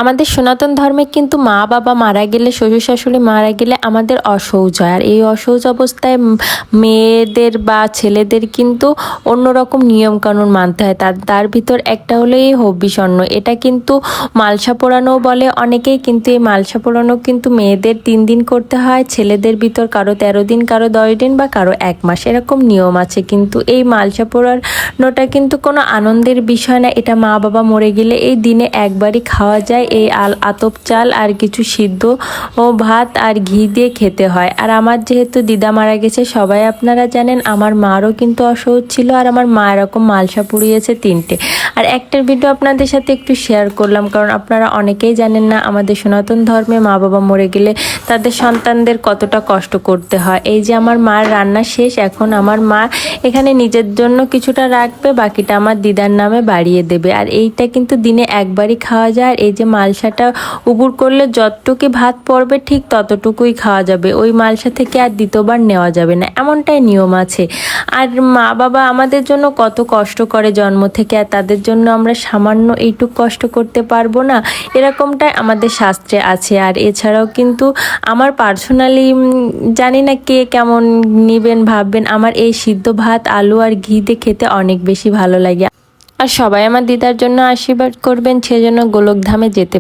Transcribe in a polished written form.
আমাদের সনাতন ধর্মে কিন্তু মা বাবা মারা গেলে, শ্বশুর শাশুড়ি মারা গেলে আমাদের অসৌচ হয়। আর এই অসৌচ অবস্থায় মেয়েদের বা ছেলেদের কিন্তু অন্যরকম নিয়মকানুন মানতে হয়। তার ভিতর একটা হলো এই হবিষণ্ণ। এটা কিন্তু মালসা পোড়ানো বলে অনেকেই, কিন্তু এই মালসা পোড়ানো কিন্তু মেয়েদের 3 দিন করতে হয়, ছেলেদের ভিতর কারো 13 দিন, কারো 10 দিন বা কারো 1 মাস, এরকম নিয়ম আছে। কিন্তু এই মালসা পোড়ানোটা কিন্তু কোনো আনন্দের বিষয় না। এটা মা বাবা মরে গেলে এই দিনে একবারই খাওয়া যায়। এই আতপ চাল আর কিছু সিদ্ধ ও ভাত আর ঘি দিয়ে খেতে হয়। আর আমার যেহেতু দিদা মারা গেছে, সবাই আপনারা জানেন, আমার মারও কিন্তু অসহ্য ছিল। আর আমার মা এরকম মালসা পুড়িয়েছে 3টে। আর একটার ভিডিও আপনাদের সাথে একটু শেয়ার করলাম, কারণ আপনারা অনেকেই জানেন না আমাদের সনাতন ধর্মে মা বাবা মরে গেলে তাদের সন্তানদের কতটা কষ্ট করতে হয়। এই যে আমার মার রান্না শেষ, এখন আমার মা এখানে নিজের জন্য কিছুটা রাখবে, বাকিটা আমার দিদার নামে বাড়িয়ে দেবে। আর এইটা কিন্তু দিনে একবারই খাওয়া যায়। আর এই যে মালসাটা উবুর করলে যতটুকু ভাত পড়বে ঠিক ততটুকুই খাওয়া যাবে, ওই মালসা থেকে আর দ্বিতীয়বার নেওয়া যাবে না, এমনটাই নিয়ম আছে। আর মা বাবা আমাদের জন্য কত কষ্ট করে জন্ম থেকে, আর তাদের জন্য আমরা সামান্য এইটুক কষ্ট করতে পারবো না, এরকমটাই আমাদের শাস্ত্রে আছে। আর এছাড়াও কিন্তু আমার পার্সোনালি জানি না কে কেমন নিবেন ভাববেন, আমার এই সিদ্ধ ভাত আলু আর ঘি দিয়ে খেতে অনেক বেশি ভালো লাগে। আর সবাই আমার দিদার জন্য আশীর্বাদ করবেন, সেজন্য গোলকধামে যেতে